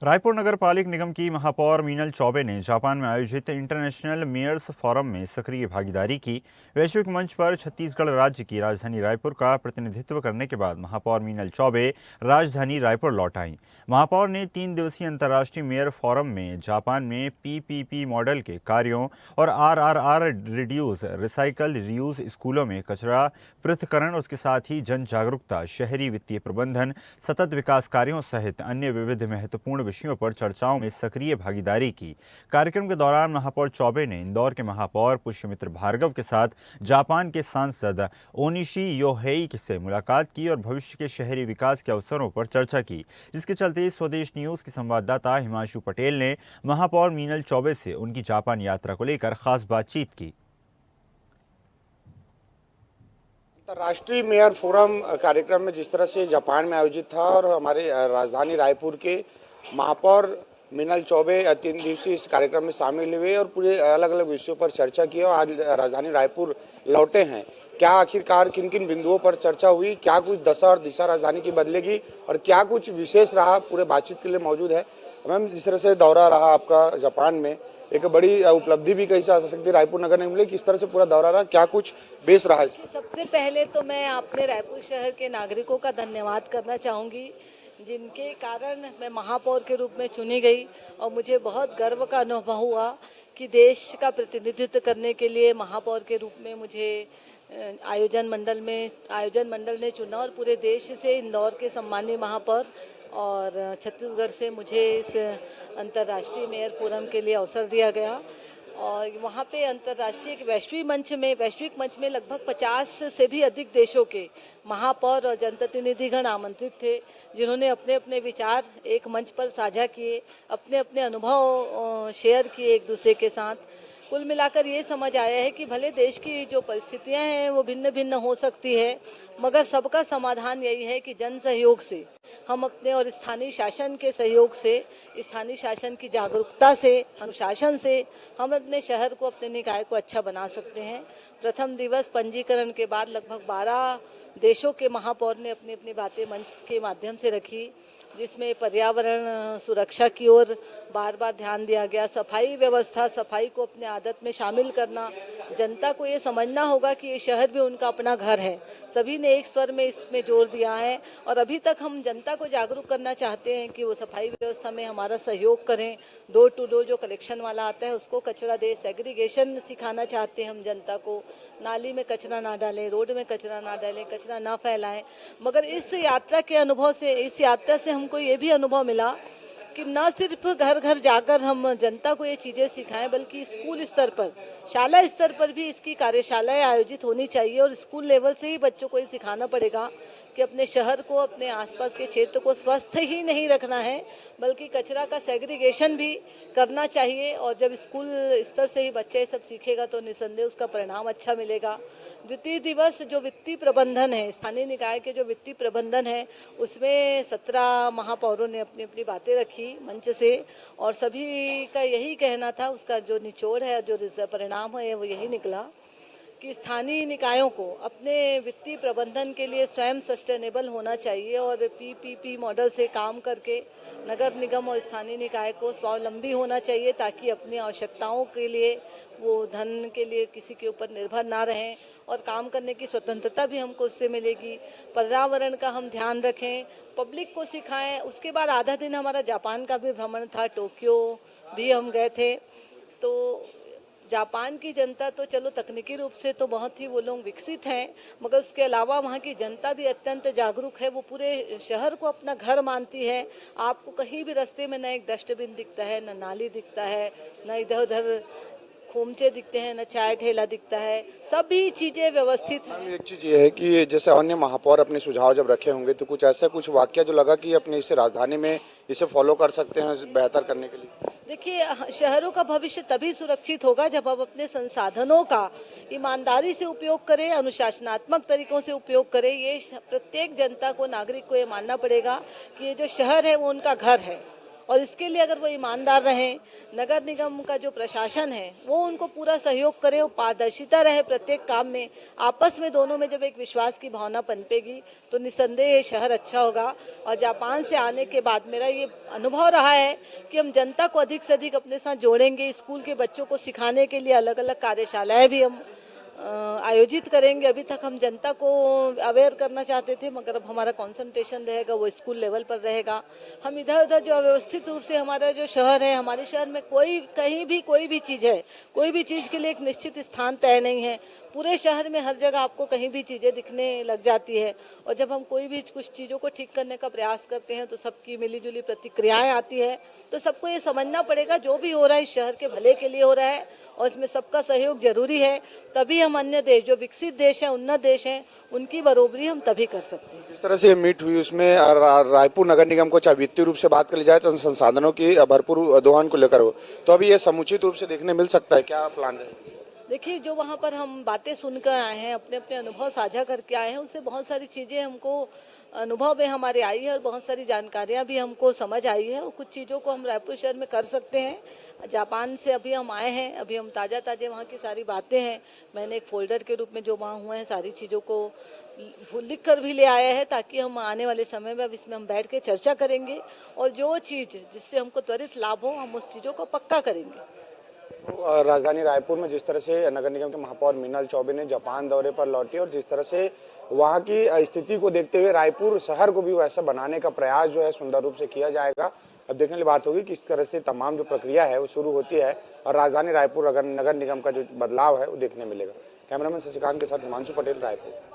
रायपुर नगर पालिक निगम की महापौर मीनल चौबे ने जापान में आयोजित इंटरनेशनल मेयर्स फोरम में सक्रिय भागीदारी की। वैश्विक मंच पर छत्तीसगढ़ राज्य की राजधानी रायपुर का प्रतिनिधित्व करने के बाद महापौर मीनल चौबे राजधानी रायपुर लौट आईं। महापौर ने 3 दिवसीय अंतर्राष्ट्रीय मेयर फोरम में जापान में पीपीपी मॉडल के कार्यों और आरआरआर रिड्यूस रिसाइकल रीयूज स्कूलों में कचरा पृथक्करण, उसके साथ ही जन जागरूकता, शहरी वित्तीय प्रबंधन, सतत विकास कार्यों सहित अन्य विविध महत्वपूर्ण विषयों पर चर्चाओं में सक्रिय भागीदारी की। कार्यक्रम के दौरान महापौर चौबे ने इंदौर के महापौर पुष्यमित्र भार्गव के साथ जापान के सांसद ओनिशी योहेई से मुलाकात की और भविष्य के शहरी विकास के अवसरों पर चर्चा की, जिसके चलते स्वदेश न्यूज के संवाददाता हिमांशु पटेल ने महापौर मीनल चौबे से उनकी जापान यात्रा को लेकर खास बातचीत की। अंतर्राष्ट्रीय मेयर फोरम कार्यक्रम में जिस तरह से जापान में आयोजित था और हमारे राजधानी रायपुर के महापौर मीनल चौबे 3 दिवसीय इस कार्यक्रम में शामिल हुए और पूरे अलग अलग विषयों पर चर्चा की और आज राजधानी रायपुर लौटे हैं। क्या आखिरकार किन किन बिंदुओं पर चर्चा हुई, क्या कुछ दशा और दिशा राजधानी की बदलेगी और क्या कुछ विशेष रहा, पूरे बातचीत के लिए मौजूद है। मैम, जिस तरह से दौरा रहा आपका जापान में, एक बड़ी उपलब्धि भी कही जा सकती है रायपुर नगर निगम में, किस तरह से पूरा दौरा रहा, क्या कुछ बेस रहा है? सबसे पहले तो मैं अपने रायपुर शहर के नागरिकों का धन्यवाद करना चाहूँगी, जिनके कारण मैं महापौर के रूप में चुनी गई और मुझे बहुत गर्व का अनुभव हुआ कि देश का प्रतिनिधित्व करने के लिए महापौर के रूप में मुझे आयोजन मंडल ने चुना और पूरे देश से इंदौर के सम्मानीय महापौर और छत्तीसगढ़ से मुझे इस अंतर्राष्ट्रीय मेयर फोरम के लिए अवसर दिया गया। और वहाँ पे अंतर्राष्ट्रीय वैश्विक मंच में लगभग 50 से भी अधिक देशों के महापौर और जनप्रतिनिधिगण आमंत्रित थे, जिन्होंने अपने अपने विचार एक मंच पर साझा किए, अपने अपने अनुभव शेयर किए एक दूसरे के साथ। कुल मिलाकर ये समझ आया है कि भले देश की जो परिस्थितियां हैं वो भिन्न भिन्न हो सकती है, मगर सबका समाधान यही है कि जन सहयोग से हम अपने और स्थानीय शासन के सहयोग से, स्थानीय शासन की जागरूकता से, अनुशासन से हम अपने शहर को, अपने निकाय को अच्छा बना सकते हैं। प्रथम दिवस पंजीकरण के बाद लगभग 12 देशों के महापौर ने अपनी अपनी बातें मंच के माध्यम से रखी, जिसमें पर्यावरण सुरक्षा की ओर बार बार ध्यान दिया गया, सफाई व्यवस्था, सफाई को अपने आदत में शामिल करना। जनता को ये समझना होगा कि ये शहर भी उनका अपना घर है। सभी ने एक स्वर में इसमें जोर दिया है और अभी तक हम जनता को जागरूक करना चाहते हैं कि वो सफाई व्यवस्था में हमारा सहयोग करें। डोर टू डोर जो कलेक्शन वाला आता है उसको कचरा दे, सेग्रीगेशन सिखाना चाहते हैं हम जनता को, नाली में कचरा ना डालें, रोड में कचरा ना डालें, कचरा ना फैलाएं। मगर इस यात्रा के अनुभव से, इस यात्रा से हमको ये भी अनुभव मिला कि न सिर्फ घर घर जाकर हम जनता को ये चीज़ें सिखाएं, बल्कि स्कूल स्तर पर, शाला स्तर पर भी इसकी कार्यशालाएं आयोजित होनी चाहिए और स्कूल लेवल से ही बच्चों को ये सिखाना पड़ेगा कि अपने शहर को, अपने आसपास के क्षेत्र को स्वस्थ ही नहीं रखना है, बल्कि कचरा का सेग्रीगेशन भी करना चाहिए। और जब स्कूल स्तर से ही बच्चा ये सब सीखेगा तो निसंदेह उसका परिणाम अच्छा मिलेगा। द्वितीय दिवस जो वित्तीय प्रबंधन है, स्थानीय निकाय के जो वित्तीय प्रबंधन है, उसमें 17 महापौरों ने अपनी अपनी बातें रखी मंच से और सभी का यही कहना था, उसका जो निचोड़ है, जो परिणाम है, वो यही निकला कि स्थानीय निकायों को अपने वित्तीय प्रबंधन के लिए स्वयं सस्टेनेबल होना चाहिए और पीपीपी मॉडल से काम करके नगर निगम और स्थानीय निकाय को स्वावलंबी होना चाहिए, ताकि अपनी आवश्यकताओं के लिए, वो धन के लिए किसी के ऊपर निर्भर ना रहें और काम करने की स्वतंत्रता भी हमको उससे मिलेगी। पर्यावरण का हम ध्यान रखें, पब्लिक को सिखाएं। उसके बाद आधा दिन हमारा जापान का भी भ्रमण था, टोक्यो भी हम गए थे। तो जापान की जनता तो चलो तकनीकी रूप से तो बहुत ही वो लोग विकसित हैं, मगर उसके अलावा वहाँ की जनता भी अत्यंत जागरूक है। वो पूरे शहर को अपना घर मानती है। आपको कहीं भी रास्ते में न एक डस्टबिन दिखता है, न नाली दिखता है, न इधर उधर खोमचे दिखते हैं, न चाय ठेला दिखता है, सभी चीजें व्यवस्थित हैं। एक चीज ये है कि जैसे अन्य महापौर अपने सुझाव जब रखे होंगे तो कुछ ऐसा कुछ वाक्य जो लगा कि अपने इसे राजधानी में इसे फॉलो कर सकते हैं बेहतर करने के लिए। देखिए, शहरों का भविष्य तभी सुरक्षित होगा जब हम अपने संसाधनों का ईमानदारी से उपयोग करें, अनुशासनात्मक तरीकों से उपयोग करें। ये प्रत्येक जनता को, नागरिक को ये मानना पड़ेगा कि ये जो शहर है वो उनका घर है और इसके लिए अगर वो ईमानदार रहें, नगर निगम का जो प्रशासन है वो उनको पूरा सहयोग करे, वो पारदर्शिता रहे प्रत्येक काम में, आपस में दोनों में जब एक विश्वास की भावना पनपेगी तो निस्संदेह ये शहर अच्छा होगा। और जापान से आने के बाद मेरा ये अनुभव रहा है कि हम जनता को अधिक से अधिक अपने साथ जोड़ेंगे। स्कूल के बच्चों को सिखाने के लिए अलग अलग कार्यशालाएं भी हम आयोजित करेंगे। अभी तक हम जनता को अवेयर करना चाहते थे, मगर अब हमारा कंसंट्रेशन रहेगा वो स्कूल लेवल पर रहेगा। हम इधर उधर जो अव्यवस्थित रूप से हमारा जो शहर है, हमारे शहर में कहीं भी कोई भी चीज़ है, कोई भी चीज़ के लिए एक निश्चित स्थान तय नहीं है। पूरे शहर में हर जगह आपको कहीं भी चीज़ें दिखने लग जाती है, और जब हम कोई भी कुछ चीज़ों को ठीक करने का प्रयास करते हैं तो सबकी मिलीजुली प्रतिक्रियाएं आती है। तो सबको ये समझना पड़ेगा जो भी हो रहा है इस शहर के भले के लिए हो रहा है, और इसमें सबका सहयोग जरूरी है। तभी हम अन्य देश, जो विकसित देश हैं, उन्नत देश हैं, उनकी बरोबरी हम तभी कर सकते हैं। जिस तरह से मीट हुई उसमें रायपुर नगर निगम को चाहे वित्तीय रूप से बात कर ली जाए तो संसाधनों की भरपूर दोहन को लेकर हो, तो अभी ये समुचित रूप से देखने मिल सकता है, क्या प्लान है? देखिए, जो वहाँ पर हम बातें सुनकर आए हैं, अपने अपने अनुभव साझा करके आए हैं, उससे बहुत सारी चीज़ें हमको अनुभव में हमारे आई है और बहुत सारी जानकारियाँ भी हमको समझ आई है, और कुछ चीज़ों को हम रायपुर शहर में कर सकते हैं। जापान से अभी हम आए हैं, अभी हम ताज़ा वहाँ की सारी बातें हैं, मैंने एक फोल्डर के रूप में जो वहाँ हुए हैं सारी चीज़ों को लिख कर भी ले आया है, ताकि हम आने वाले समय में अब इसमें हम बैठ के चर्चा करेंगे, और जो चीज़ जिससे हमको त्वरित लाभ हो हम उस चीज़ों को पक्का करेंगे। राजधानी रायपुर में जिस तरह से नगर निगम के महापौर मीनल चौबे ने जापान दौरे पर लौटी और जिस तरह से वहां की स्थिति को देखते हुए रायपुर शहर को भी वैसा बनाने का प्रयास जो है सुंदर रूप से किया जाएगा। अब देखने की बात होगी कि इस तरह से तमाम जो प्रक्रिया है वो शुरू होती है और राजधानी रायपुर नगर निगम का जो बदलाव है वो देखने मिलेगा। कैमरामैन शशिकांत के साथ हिमांशु पटेल, रायपुर।